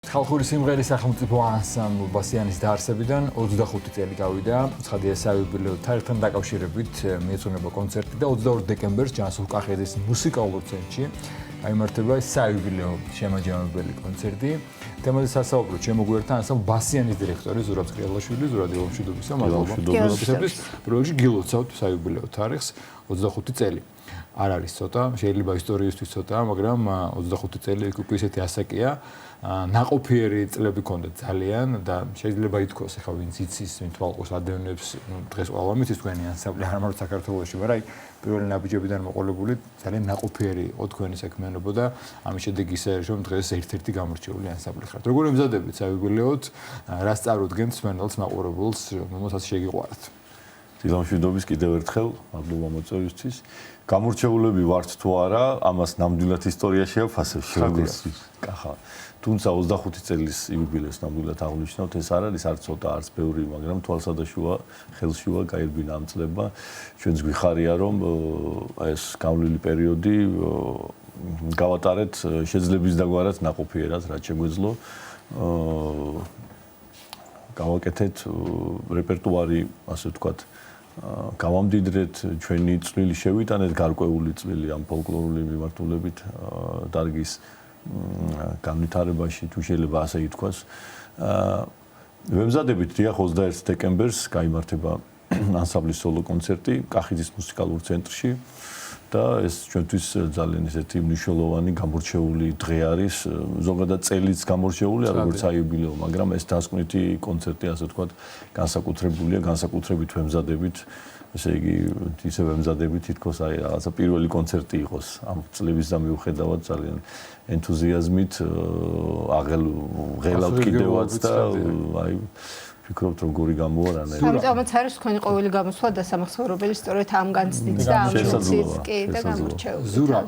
ხალხური სიმღერის სახელმწიფო ანსამბლ ბასიანის დაარსებიდან 25 წელი გავიდა. ცხადია საიუბილეო თარიღთან დაკავშირებით მიეწონება კონცერტი და 22 დეკემბერს ჯანსუღ კახეთის მუსიკალურ ცენტრში გაიმართება საიუბილეო შემაჯამებელი კონცერტი. თემაზე სასაუბროდ შემოგვიერთდა ანსამბლ ბასიანის დირექტორი ზურაბ წრიალაშვილი, ზურაბ დილომშვიდობისა, მადლობა. პირველში გილოცავთ საიუბილეო თარიღს 25 წელი. არ არის ცოტა, შეიძლება ისტორიისთვის ცოტა, მაგრამ 25 წელი უკვე ისეთი ასაკია. ნაყოფიერი წლები ქონდათ ძალიან და შეიძლება ითქვას, ახლა ვინც იცის, ვინ თვალყოს ადევნებს, დღეს ყველა მიცის თქვენი ანსამბლი არ ამარო საქართველოში, მაგრამ აი პირველი ნაბიჯებიდან მოყოლებული ძალიან ნაყოფიერი იყო თქვენი საქმიანობა და ამის შედეგი ისე არის, რომ დღეს ერთ-ერთი გამორჩეული ანსამბლი ხართ. როგორ ემზადებით საიუბილეოდ, რას წარუდგენთ მსმენელს, მაყურებელს, რომელსაც შეგიყვართ? დილამშვიდობის კიდევ ერთხელ, მადლობა მოწვევისთვის. გამორჩეულები ვართ თუ არა, ამას ნამდვილად ისტორია შეაფასებს როგორც კახა. თუმცა 25 წელის იუბილეს ნამდვილად აღნიშნავთ, ეს არ არის არც ცოტა, არც ბევრი, მაგრამ თვალსადაშუა ხელშუა გაირბინა ამ წლებმა. ჩვენც გვიხარია, რომ ეს გავლილი პერიოდი გავატარეთ შეძლების დაგვარად ნაყოფიერად, რაც შეგვეძლო. გავაკეთეთ რეპერტუარი, ასე ვთქვათ, გავამდიდრეთ ჩვენი წვლილი შევიტანეთ გარკვეული წვლილი ამ ფოლკლორული მიმართულებით დარგის განვითარებაში თუ შეიძლება ასე ითქვას. ვემზადებით დიახ 21 დეკემბერს გაიმართება ანსამბლის სოლო კონცერტი კახეთის მუსიკალურ ცენტრში და ეს ჩვენთვის ძალიან ესეთი მნიშვნელოვანი გამორჩეული დღე არის. ზოგადად წელიც გამორჩეულია როგორც საიუბილეო, მაგრამ ეს დასკვნითი კონცერტი ასე ვთქვათ განსაკუთრებულია, განსაკუთრებით ვემზადებით. ესე იგი ისე ვემზადებით თითქოს აი რაღაცა პირველი კონცერტი იყოს ამ წლების და მიუხედავად ძალიან ენთუზიაზმით აღელავთ კიდევაც და აი ვფიქრობთ როგორი გამოვა რანაირად. ამიტომაც არის თქვენი ყოველი გამოსვლა და სამახსოვრებელი სწორედ ამ განცდით და ამ შეხსით კი და გამორჩეული. ზურაბ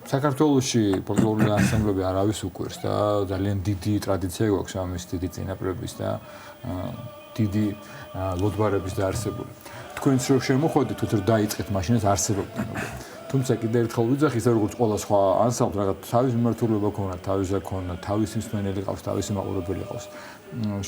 საქართველოში ფოლკლორული ანსამბლები არავის უკვირს და ძალიან დიდი ტრადიცია გვაქვს ამის დიდი წინაპრების და დიდი ლოდვარების დაარსებული. თქვენც რო შემოხვედით, თუ დაიწყეთ მაშინაც არსებობდნენ. თუმცა კიდევ ერთხელ ვიძახი, ისე როგორც ყველა სხვა ანსამბლი, რაღაც თავის მიმართულება ქონდა, თავის ზაქონა, თავის მსმენელი ყავს, თავისი მაყურებელი ყავს.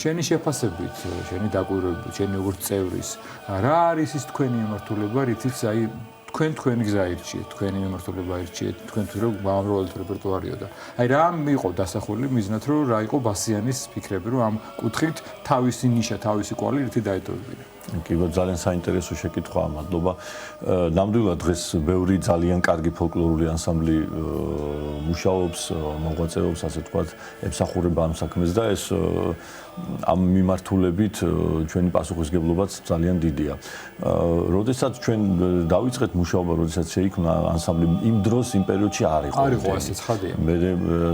შენი შეფასებით, შენი დაკვირვებით, შენი როგორც წევრის, რა არის ის თქვენი მიმართულება, რითიც აი თქვენი გზა ირჩიეთ, თქვენი მიმართულება ირჩიეთ, თქვენ თუ რომ გამამრავლეთ რეპერტუარიო და აი რა იყო დასახული მიზნად, რომ რა იყო ბასიანის ფიქრები, რომ ამ კუთხით თავისი ნიშა, თავისი კვალი რითი დაეტოვებინა. კი, ძალიან საინტერესო შეკითხვაა, მადლობა. ნამდვილად დღეს ბევრი ძალიან კარგი ფოლკლორული ანსამბლი მუშაობს, მოღვაწეობს, ასე ვთქვათ, ემსახურება ამ საქმეს და ეს ამ მიმართულებით ჩვენი პასუხისგებლობაც ძალიან დიდია. როდესაც ჩვენ დავიწყეთ მუშაობა, როდესაც შეიქმნა ანსამბლი, იმ დროს იმ პერიოდში არ იყო. არ იყო ასე ცხადია. მე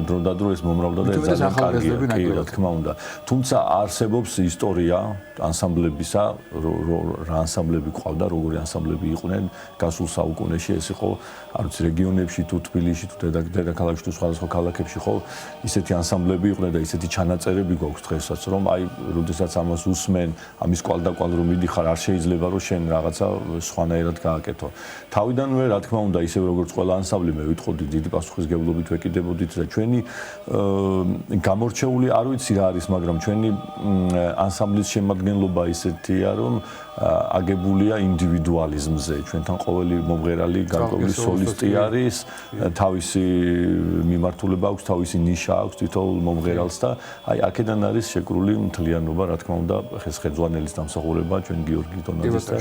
დროდადრო ეს მომრავლდა და ძალიან კარგია, კი, რა თქმა უნდა. თუმცა არსებობს ისტორია ანსამბლებისა, რა ანსამბლები ყავდა, როგორი ანსამბლები იყვნენ გასულ საუკუნეში, ეს იყო არ ვიცი რეგიონებში თუ თბილისში თუ დედაქალაქში თუ სხვადასხვა ქალაქებში ხო ისეთი ანსამბლები იყვნენ და ისეთი ჩანაწერები გვაქვს დღესაც რომ აი როდესაც ამას უსმენ ამის კვალდაკვალ რომ მიდიხარ არ შეიძლება რომ შენ რაღაცა სხვანაირად გააკეთო. თავიდანვე რა თქმა უნდა ისევ როგორც ყველა ანსამბლი მე ვიტყოდი დიდი პასუხისგებლობით ვეკიდებოდით და ჩვენი გამორჩეული არ ვიცი რა არის მაგრამ ჩვენი ანსამბლის შემადგენლობა ისეთია რომ აგებულია ინდივიდუალიზმზე. ჩვენთან ყოველი მომღერალი გარკვეული სოლისტი არის, თავისი მიმართულება აქვს, თავისი ნიშა აქვს თითოეულ მომღერალს და აი აქედან არის შეკრული მთლიანობა, რა თქმა უნდა, ხეძვანელის დამსახურება, ჩვენ გიორგი დონაძეს და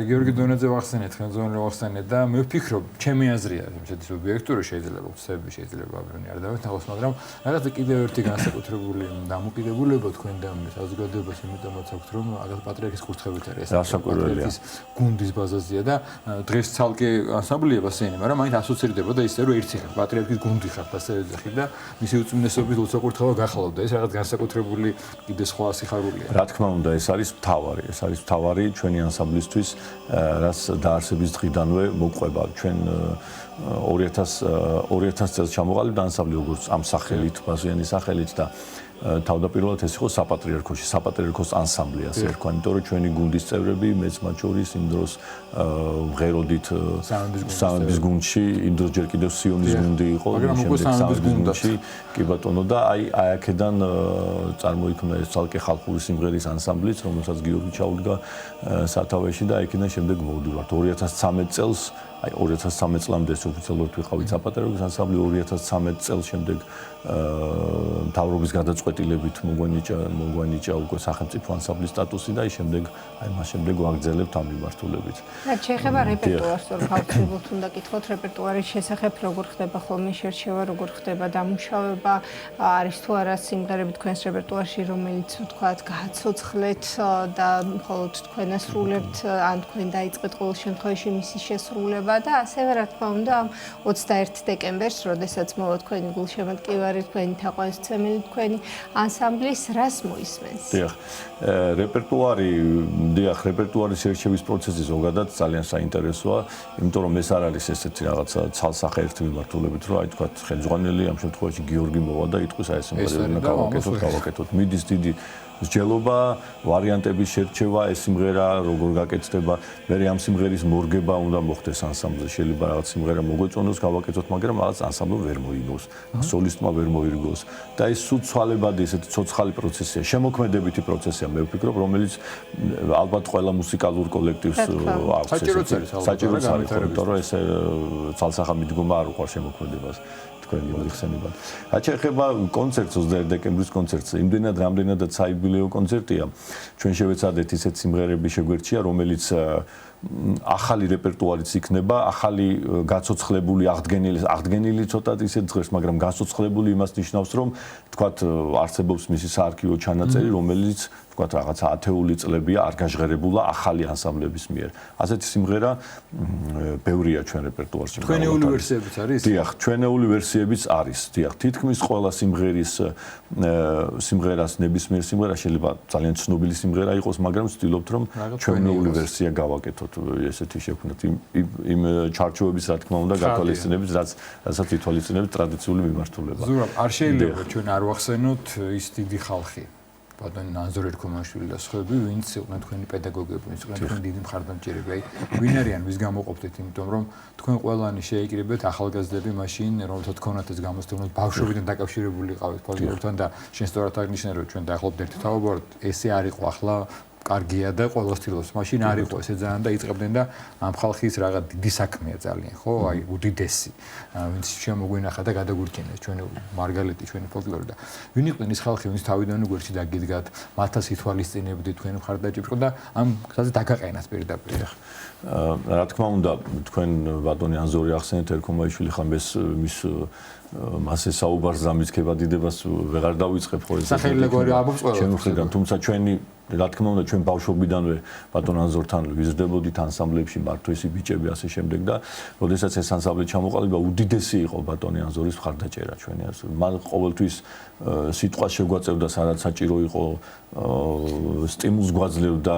გიორგი დონაძე ვახსენეთ, ხეძვანელი ვახსენეთ და მე ვფიქრობ, ჩემი აზრია, ესეთი სუბიექტური შეიძლება ვცდები, შეიძლება არ დავეთანხმოს, მაგრამ რაღაცა კიდევ ერთი განსაკუთრებული დამოკიდებულება თქვენ და საზოგადოებას იმიტომაც აქვს, რომ რაღაც პატრიარქის კურთხევით არის. პატრიარქის გუნდის ბაზაზია და დღეს ცალკე ანსამბლია ბასიანი, მაგრამ მაინც ასოცირდება და ისე რომ ერთი ხარ პატრიარქის გუნდი ხარ ასე ეძახი და მისი უწმინდესობის ლოცვა-კურთხევა გახლავდა. ეს რაღაც განსაკუთრებული კიდე სხვა სიხარულია. რა თქმა უნდა, ეს არის მთავარი ჩვენი ანსამბლისთვის, რაც დაარსების დღიდანვე მოყვება. ჩვენ 2000 წელს ჩამოყალიბდა ანსამბლი როგორც ამ სახელით, ბაზიანის სახელით და თავდაპირველად ეს იყო საპატრიარქოს ანსამბლი, ასე ერქვა, იმიტომ რომ ჩვენი გუნდის წევრები მეც მათ შორის იმ დროს მღეროდით სამების გუნდში, იმ დროს ჯერ კიდევ სიონის გუნდი იყო, შემდეგ სამების გუნდში, კი ბატონო და აი აქედან წარმოიქმნა ეს ცალკე ხალხური სიმღერის ანსამბლიც, რომელსაც გიორგი ჩაუდგა სათავეში და აქედან შემდეგ მოვდივართ 2013 წელს აი 2013 წლამდე ოფიციალურად ვიყავით საპატრიარქოს ანსამბლი 2013 წელს შემდეგ მთავრობის გადაწყვეტილებით მოგვანიჭა უკვე სახელმწიფო ანსამბლის სტატუსი და შემდეგ აი მას შემდეგ ვაგრძელებთ ამ მიმართულებით. რა შეეხება რეპერტუარს, რომ გავხსნილობთ უნდა გითხოთ რეპერტუარის შესახებ, როგორ ხდება ხოლმე შერჩევა, როგორ ხდება დამუშავება, არის თუ არა სიმღერები თქვენს რეპერტუარში, რომელიც ვთქვათ, გააცოცხლეთ და მხოლოდ თქვენ ასრულებთ, ან თქვენ დაიწყეთ ყოველ შემთხვევაში მისი შესრულება და ასევე რა თქმა უნდა ამ 21 დეკემბერს, როდესაც მოვა თქვენი გულშემატკივარი, თქვენი თაყვანისმცემელი, თქვენი ანსამბლის რას მოისმენს? დიახ, რეპერტუარის შერჩევის პროცესი ზოგადად ძალიან საინტერესოა, იმიტომ რომ ეს არ არის ესეთი რაღაცა ცალსახე ერთი მიმართულებით, რომ აი თქვათ ხელმძღვანელი ამ შემთხვევაში გიორგი მოვა და იტყვის აი ეს სიმღერები გავაკეთოთ. მიდის დიდი მსჯელობა, ვარიანტების შერჩევა, ეს სიმღერა როგორ გაკეთდება, მე ამ სიმღერის მორგება უნდა მოხდეს ანსამბლზე. შეიძლება რაღაც სიმღერა მოგვეწონოს, გავაკეთოთ, მაგრამ რაღაც ანსამბლი ვერ მოიგოს, სოლისტმა ვერ მოიგოს და ეს სულ ცვალებადი ესეთი ცოცხალი პროცესია, შემოქმედებითი პროცესია, მე ვფიქრობ, რომელიც ალბათ ყველა მუსიკალურ კოლექტივს აქვს. საჭიროც არის, იმიტომ რომ ეს ცალსახა მიდგომა არ უყვარს შემოქმედებას. თქვენი მოიხსენებათ. რაც შეეხება კონცერტს 21 დეკემბრის კონცერტს, იმდენად რამდენადაც საიუბილეო კონცერტია, ჩვენ შევეცადეთ ისეთ სიმღერები შეგვერჩია, რომელიც ახალი რეპერტუარიც იქნება, ახალი გაცოცხლებული, აღდგენილი ცოტათ ისეთ ძლებს, მაგრამ გაცოცხლებული იმას ნიშნავს, რომ თქვათ არსებობს მისი საარქივო ჩანაწერი, რომელიც თქვათ რაღაცა ათეული წლებია არ გაჟღერებულა ახალი ანსამბლების მიერ. ასეთი სიმღერა ბევრია ჩვენ რეპერტუარში. ჩვენეული ვერსიებიც არის? დიახ, ჩვენეული ვერსიებიც არის. დიახ, თითქმის ყველა სიმღერას ნებისმიერ სიმღერა შეიძლება ძალიან ცნობილი სიმღერა იყოს, მაგრამ ვცდილობთ რომ ჩვენეული ვერსია გავაკეთოთ. ესეთი შექმნათ იმ ჩარჩოების რა თქმა უნდა გათვალისწინებით, რასაც ითვალისწინებს ტრადიციული მიმართულება. ზურაბ, არ შეიძლება ჩვენ არ ვახსენოთ ის დიდი ხალხი. ბატონი ნანზორ ერქომაშვილი და სხვები, ვინც იყვნენ თქვენი პედაგოგები, ვინც იყვნენ თქვენი დიდი მხარდამჭერები. აი, ვინ არიან, ვის გამოყოფდით, იმიტომ რომ თქვენ ყველანი შეიკრიბეთ ახალგაზრდები მაშინ, რომელთაც თქვენათ ეს გამოცდილება ბავშვობიდან დაკავშირებული იყავით ფოლკლორთან და შენ სწორად აღნიშნე, რომ ჩვენ დაახლოებით ერთი თავობარად ესე არ იყო ახლა კარგია და ყოველს თილობს. მაშინ არ იყო ესე ძალიან და იწყებდნენ და ამ ხალხის რაღაც დიდი საქმეა ძალიან, ხო? აი უდიდესი. ვინც შემოგვინახა და გადაგვირჩინეს ჩვენი მარგალეტი, ჩვენი ფოლკლორი და ვინ იყვნენ ის ხალხი, ვინც თავიდან გვერდში დაგიდგათ, მათაც ითვალისწინებდით თქვენი მხარდაჭერა და ამ გზაზე დაგაყენათ პირდაპირ. რა თქმა უნდა, თქვენ ბატონი ანზორი ახსენეთ ერქომაიშვილი ხან მის მასე საუბარს დამიწყება დიდებას ვეღარ დავიწყებ ხო ეს სახელმწიფო ამბობს ყველა ჩვენ ხედავ თუმცა ჩვენი რა თქმა უნდა ჩვენ ბავშვობიდანვე ბატონ ანზორთან ვიზრდებოდით ანსამბლებში მართვისი ბიჭები ასე შემდეგ და როდესაც ეს ანსამბლი ჩამოყალიბდა უდიდესი იყო ბატონი ანზორის მხარდაჭერა ჩვენი ასე მან ყოველთვის სიტყვა შეგვაწევდა სადაც საჭირო იყო სტიმულს გვაძლევდა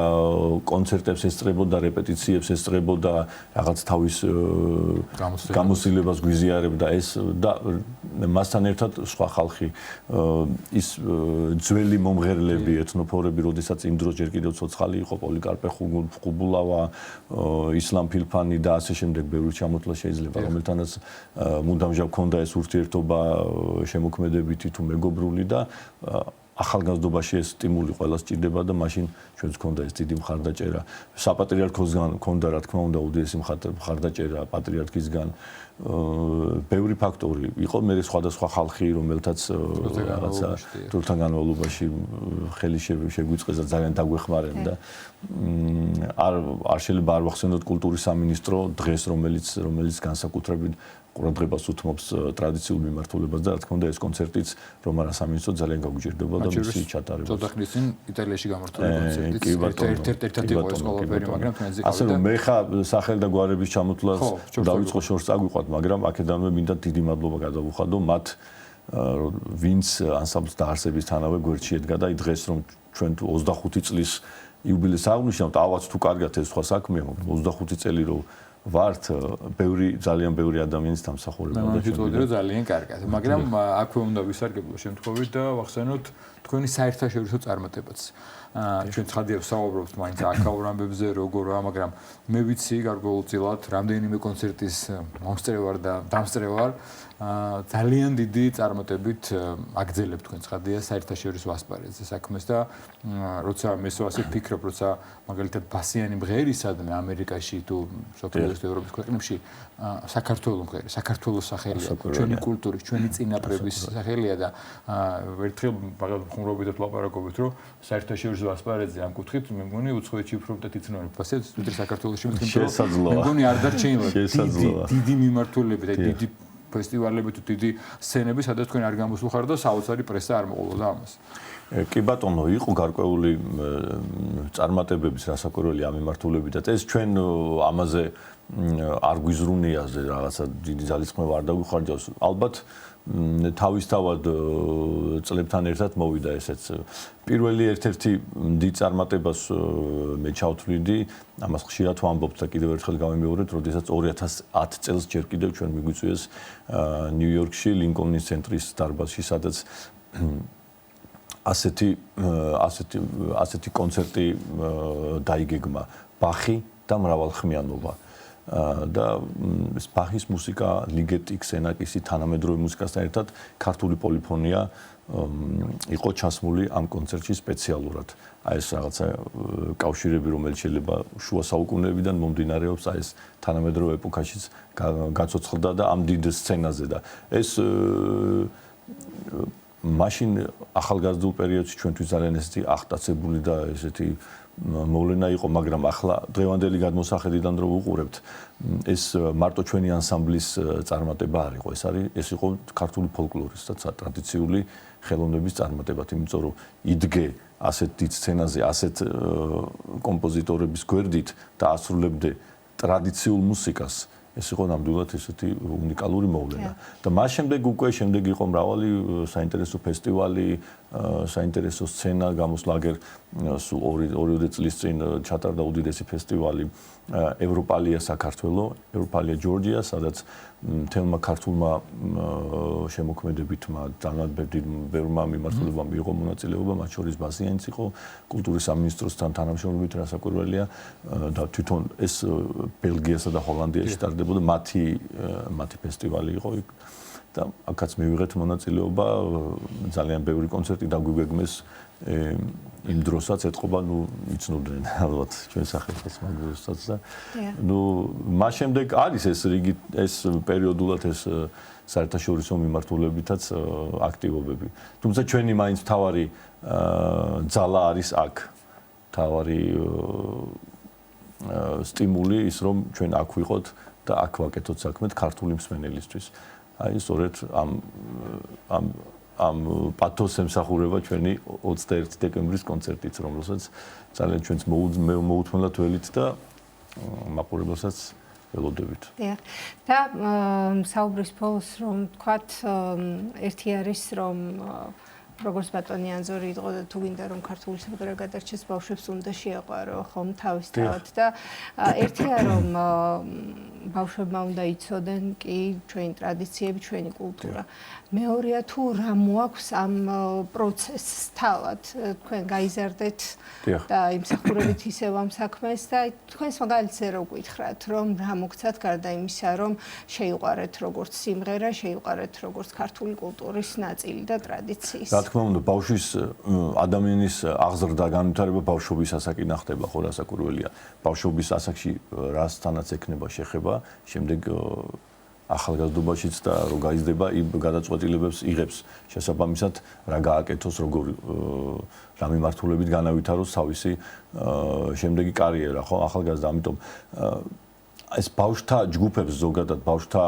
კონცერტებს ესწრებოდა რეპეტიციებს ესწრებოდა რაღაც თავის გამოცდილებას გვიზიარებდა ეს და მასთან ერთად სხვა ხალხი ის ძველი მომღერლები ეთნოფორები როდესაც იმ დროს ჯერ კიდევ ცოცხალი იყო პოლიკარპე ხუბულავა ისლამ ფილფანი და ასე შემდეგ ბევრი ჩამოთვლა შეიძლება რომელთანაც მუდამჟავ ქონდა ეს ურთიერთობა შემოქმედებითი თუ მეგობრული და ახალგაზრდობაში ეს სტიმული ყველას ჭირდება და მაშინ ჩვენს ქონდა ეს დიდი მხარდაჭერა საპატრიარქოსგან ქონდა რა თქმა უნდა უდიდესი მხარდაჭერა პატრიარქისგან ბევრი ფაქტორი იყო მე სხვადასხვა ხალხი რომელთაც რაღაცა დროთა განმავლობაში ხელი შეგვიწყეს და ძალიან დაგვეხმარენ და არ შეიძლება არ ვახსენოთ კულტურის სამინისტრო დღეს რომელიც განსაკუთრებით ყურადღებას უთმობს ტრადიციულ მიმართულებას და რა თქმა უნდა ეს კონცერტიც რომარა სამინისტრო ძალიან გაგვიჭირდება და მისი ჩატარება. ცოტა ხნის წინ იტალიაში გამართული კონცერტიც ერთ-ერთი იყო ეს ყველაფერი, მაგრამ თქვენზე ყავდა. ასე რომ მე ხა სახელ და გვარების ჩამოთვლას დავიწყო შორს წაგვიყვათ, მაგრამ აქედანვე მინდა დიდი მადლობა გადავუხადო მათ ვინც ანსამბლს დაარსებისთანავე გვერდში ედგა და დღეს რომ ჩვენ 25 წლის იუბილეს აღნიშნავთ, ავაც თუ კარგად ეს სხვა საქმეა, მაგრამ 25 წელი რომ ვართ ძალიან ბევრი ადამიანის დამსახურება და ჩვენ ძალიან კარგად მაგრამ აქვე უნდა ვისარგებლო შემთხვევით და ვახსენოთ თქვენი საერთაშორისო წარმატებაც ჩვენ ცხადია ვსაუბრობთ მაინც აქაურ ამბებზე როგორა მაგრამ მე ვიცი გარკვეულწილად რამდენიმე კონცერტის მომსწრე ვარ და დამსწრე ვარ ძალიან დიდი წარმატებით აგრძელებთ თქვენ ცხადია საერთაშორისო ასპარეზზე საქმეს და როცა მე ასე ვფიქრობ როცა მაგალითად ბასიანი მღერისადმე ამერიკაში თუ სოფიოს ევროპის ქვეყნებში საქართველოს მღერი საქართველოს სახელია ჩვენი კულტურის ჩვენი წინაპრების სახელია და ერთხელ მაგალითად ხუმრობითად ლაპარაკობთ რომ საერთაშორისო ასპარეზზე ამ კუთხით მე მგონი უცხოეთში უფრო მეტად იცნობენ ფასებს ვიდრე საქართველოში მე მგონი არ დარჩენილა დიდი მიმართულებით და დიდი ფესტივალები თუ დიდი სცენები სადაც თქვენ არ გამოსულხარ და საოცარი პრესა არ მოყოლოდა ამას კი ბატონო იყო გარკვეული წარმატებების რასაკვირველი ამ მიმართულებითაც ეს ჩვენ ამაზე არ გვიზრუნია რაღაცა დიდი ძალისხმევა არ დაგვიხარჯავს ალბათ თავისთავად წლებთან ერთად მოვიდა ესეც პირველი ერთ-ერთი დიდ წარმატებას მე ჩავთვლიდი ამას ხშირად ვამბობთ და კიდევ ერთხელ გავიმეორებ როდესაც 2010 წელს ჯერ კიდევ ჩვენ მიგვიწვიეს ნიუ-იორკში ლინკოლნის ცენტრის დარბაზში სადაც ასეთი კონცერტი დაიგეგმა ბახი და მრავალხმიანობა და ეს ბახის მუსიკა, ლიგეტი, ქსენაკისი, თანამედროვე მუსიკასთან ერთად ქართული პოლიფონია იყო ჩასმული ამ კონცერტში სპეციალურად. აი ეს რაღაცა კავშირები, რომელიც შეიძლება შუა საუკუნეებიდან მომდინარეობს, აი ეს თანამედროვე ეპოქაშიც გაცოცხლდა და ამ დიდ სცენაზე და ეს მაშინ ახალგაზრდულ პერიოდში ჩვენთვის ძალიან ესეთი აღტაცებული და ესეთი მოვლენა იყო, მაგრამ ახლა დღევანდელი გადმოსახედიდან რო ვუყურებთ, ეს მარტო ჩვენი ანსამბლის წარმატება არ იყო, ეს იყო ქართული ფოლკლორის და ტრადიციული ხელოვნების წარმატება, იმიტომ რომ იდგე ასეთ დიდ სცენაზე, ასეთ კომპოზიტორების გვერდით და ასრულებდე ტრადიციულ მუსიკას. ეს იყო ნამდვილად ესეთი უნიკალური მოვლენა. და მას შემდეგ უკვე იყო მრავალი საინტერესო ფესტივალი, საინტერესო სცენა გამოსულა აგერ სულ 2 წლის წინ ჩატარდა უდიდესი ფესტივალი ევროპალია საქართველო, ევროპალია ჯორჯია, სადაც თელმა ქართულმა შემოქმედებითმა ძალიან ბევრმა მიმართულებამ მიიღო მონაწილეობა, მათ შორის ბასიანიც იყო, კულტურის სამინისტროსთან თანამშრომლობით რასაკვირველია და თვითონ ეს ბელგიასა და ჰოლანდიაში ტარდებოდა მათი ფესტივალი იყო იქ და აქაც მივიღეთ მონაწილეობა, ძალიან ბევრი კონცერტი დაგვიგეგმეს იმ დროსაც ეთყობა, იცნობდნენ ალბათ ჩვენ სახელსაც მაგდროსაც და მას შემდეგ არის ეს რიგი ეს პერიოდულად ეს საერთაშორისო მიმართულებითაც აქტივობები. თუმცა ჩვენი მაინც თავარი ძალა არის აქ. თავარი სტიმული ის რომ ჩვენ აქ ვიყოთ და აქ ვაკეთოთ საქმეთ ქართული მსმენელისთვის. აი სწორედ ამ პათოს ემსახურება ჩვენი 21 დეკემბრის კონცერტიც, რომელსაც ძალიან ჩვენს მოუთმენლად ველით და მაყურებელსაც ველოდებით. და საუბრის ბოლოს რომ თქვათ ერთი არის რომ როგორც ბატონი ანზორი იყო და თუ გინდა რომ ქართული სიმღერა გადარჩეს ბავშვებს უნდა შეაყვარო ხომ თავისთავად და ერთია რომ ბავშვებმა უნდა იცოდენ კი ჩვენი ტრადიციები, ჩვენი კულტურა. მეორეა თუ რა მოაქვს ამ პროცესს თავად თქვენ გაიზარდეთ და იმსახურებით ისევ ამ საქმეს და თქვენს მაგალითზე რო გითხრათ რომ რა მოგცათ გარდა იმისა რომ შეიყვარეთ როგორც სიმღერა, შეიყვარეთ როგორც ქართული კულტურის ნაწილი და ტრადიციის. რა თქმა უნდა, ბავშვის ადამიანის აღზრდა განვითარება ბავშვობის ასაკი ნახდება, ხო რასაკვირველია. ბავშვობის ასაკში რასთანაც ექნება შეხება, შემდეგ ახალგაზრდობაშიც და რო გაიზრდება, იმ გადაწყვეტილებებს იღებს შესაბამისად რა გააკეთოს, როგორ რა მიმართულებით განავითაროს თავისი შემდეგი კარიერა, ხო, ახალგაზრდა, ამიტომ ეს ბავშვთა ჯგუფებს ზოგადად ბავშვთა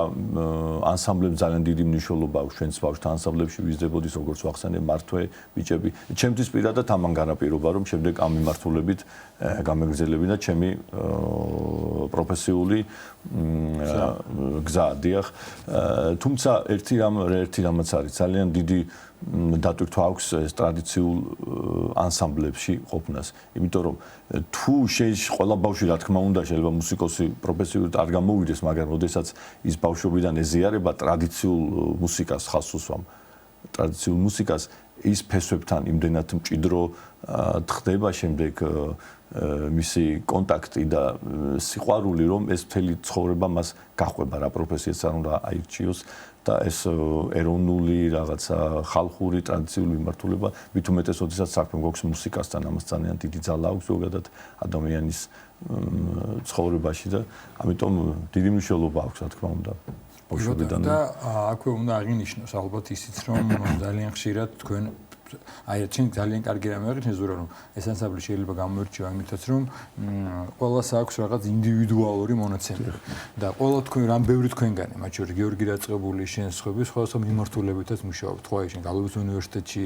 ანსამბლებს ძალიან დიდი მნიშვნელობა აქვს ჩვენს ბავშვთა ანსამბლებში ვიზრდებოდის როგორც ვახსენე მართვე ბიჭები ჩემთვის პირადად ამან განაპირობა რომ შემდეგ ამ მიმართულებით გამეგრძელებინა ჩემი პროფესიული გზა დიახ თუმცა ერთი რამაც არის ძალიან დიდი დატვირთვა აქვს ეს ტრადიციულ ანსამბლებში ყოფნას. იმიტომ რომ თუ ყველა ბავშვი რა თქმა უნდა შეიძლება მუსიკოსი პროფესიულად არ გამოვიდეს, მაგრამ როდესაც ის ბავშვობიდან ეზიარება ტრადიციულ მუსიკას, ხალხს უსვამ ტრადიციულ მუსიკას, ის ფესვებთან იმდენად მჭიდრო ხდება შემდეგ მისი კონტაქტი და სიყვარული, რომ ეს მთელი ცხოვრება მას გაყვება რა პროფესიას არ უნდა აირჩიოს და ეს ეროვნული რაღაცა ხალხური ტრადიციული მიმართულება მით უმეტეს როდესაც საქმე გვაქვს მუსიკასთან, ამას ძალიან დიდი ძალა აქვს ზოგადად ადამიანის ცხოვრებაში და ამიტომ დიდი მნიშვნელობა აქვს რა თქმა უნდა ბავშვობიდან და აქვე უნდა აღინიშნოს ალბათ ისიც რომ ძალიან ხშირად თქვენ აი ჩვენ ძალიან კარგი რამე აღინიშნეს რომ ეს ანსამბლი შეიძლება გამოირჩევა იმითაც რომ ყველას აქვს რაღაც ინდივიდუალური მონაცემები და ყველა თქვენ რამ ბევრი თქვენგანი მათ შორის გიორგი რაწყებული შენსხვების სხვადასხვა მიმართულებითაც მუშაობთ ხო აი შენ გალუვის უნივერსიტეტში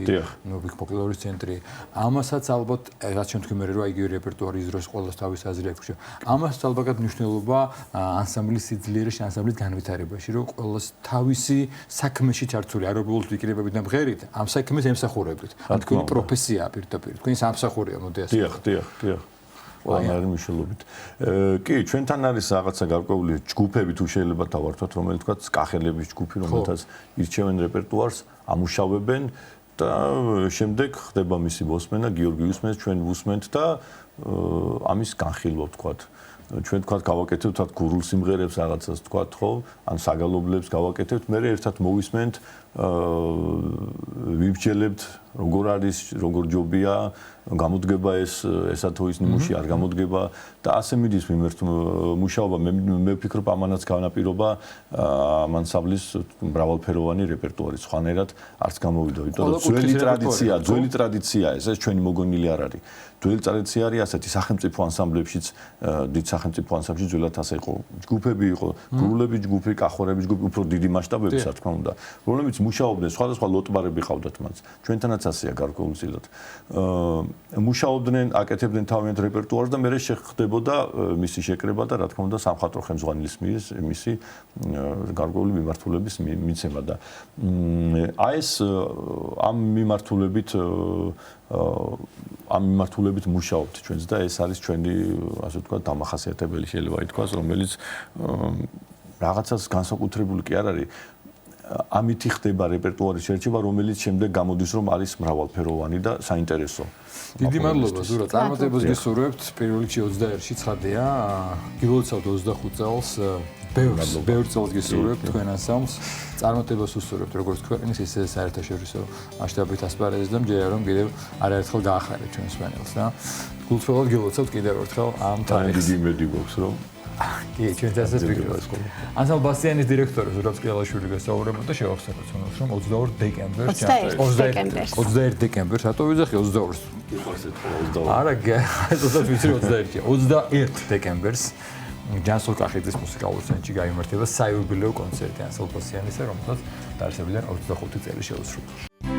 ფოლკლორის ცენტრი ამასაც ალბათ რაც ჩვენ თქვენ მე რომ აი იგივე რეპერტუარი ის დროს ყველას თავის აზრი აქვს ამასაც ალბათ მნიშვნელობა ანსამბლის სიძლიერეში ანსამბლის განვითარებაში რომ ყველას თავისი საქმეში ჩართული არ უბრალოდ ვიკრებებით და მღერით ამ საქმეს ემსახურებთ ან თქვენი პროფესიაა პირდაპირ თქვენი სამსახურია მოდი ასე დიახ ყველანაირი მნიშვნელობით კი ჩვენთან არის რაღაცა გარკვეული ჯგუფები თუ შეიძლება დავართვათ რომელიც თქვა კახელების ჯგუფი რომელთაც ირჩევენ რეპერტუარს ამუშავებენ და შემდეგ ხდება მისი მოსმენა გიორგი უსმენს ჩვენ ვუსმენთ და ამის განხილვა ვთქვათ ჩვენ თქვა გავაკეთებთ თქვა გურულ სიმღერებს რაღაცას თქვა ხო ან საგალობლებს გავაკეთებთ მე ერთად მოვისმენთ ვიბჯელებთ როგორ არის როგორ ჯობია გამოდგება ესა თუ ის ნიმუში არ გამოდგება და ასე მიდის მიმერთ მუშაობა მე ვფიქრობ ამანაც განაპირობა ანსამბლის მრავალფეროვანი რეპერტუარი სხვანაირად არც გამოვიდა იმიტომ რომ ძველი ტრადიცია ეს ჩვენი მოგონილი არ არის ძველი ტრადიცია არის ასეთი სახელმწიფო ანსამბლებშიც დიდ სახელმწიფო ანსამბლებში ძველად ასე იყო ჯგუფები იყო გურულების ჯგუფი კახორების ჯგუფი უფრო დიდი მასშტაბების რა თქმა უნდა რომლებიც მუშაობდნენ სხვადასხვა ლოტბარები ყავდათ მათ ჩვენთანაც ასეა გარკვეულწილად მუშაობდნენ აკეთებდნენ თავიანთ რეპერტუარს და მერე შეხდებოდა მისი შეკრება და რა თქმა უნდა სამხატვრო ხელმძღვანელის მიერ მისი გარკვეული მიმართულების მიცემა და აი ეს ამ მიმართულებით მუშაობთ ჩვენც და ეს არის ჩვენი ასე ვთქვათ დამახასიათებელი შეიძლება ითქვას რომელიც რაღაცას განსაკუთრებული კი არ არის ამითი ხდება რეპერტუარის შერჩევა რომელიც შემდეგ გამოდის რომ არის მრავალფეროვანი და საინტერესო დიდი მადლობა ზურა წარმატებას გესურვებთ პირველ რიგში 21-ში ცხადია გილოცავთ 25 წელს ბევრ წელს გესურვებთ თქვენ ანსამბლს წარმატებას უსურვებთ როგორც ქვეყნის ისე საერთაშორისო მასშტაბით ასპარეზზე და მჯერა რომ კიდევ არაერთხელ გაახარეთ ჩვენს პანელს და გულწრფელად გილოცავთ კიდევ ერთხელ ამ თარიღს დიდი იმედი გვაქვს რომ კი, ჩვენ დასაც ვიქნებთ. ანსამბლ ბასიანის დირექტორი ზურაბ სკილაშვილი გასაუბრებდა და შევახსენოთ რომ 22 დეკემბერს 21 დეკემბერს რატო ვიძახი 22-ს? არა, ზუსტად ვიცი 21 დეკემბერს ჯანსულ კახეთის მუსიკალურ ცენტრში გაიმართება საიუბილეო კონცერტი ანსამბლ ბასიანისა, რომელსაც დაარსებიდან 25 წელი შეუსრულდა.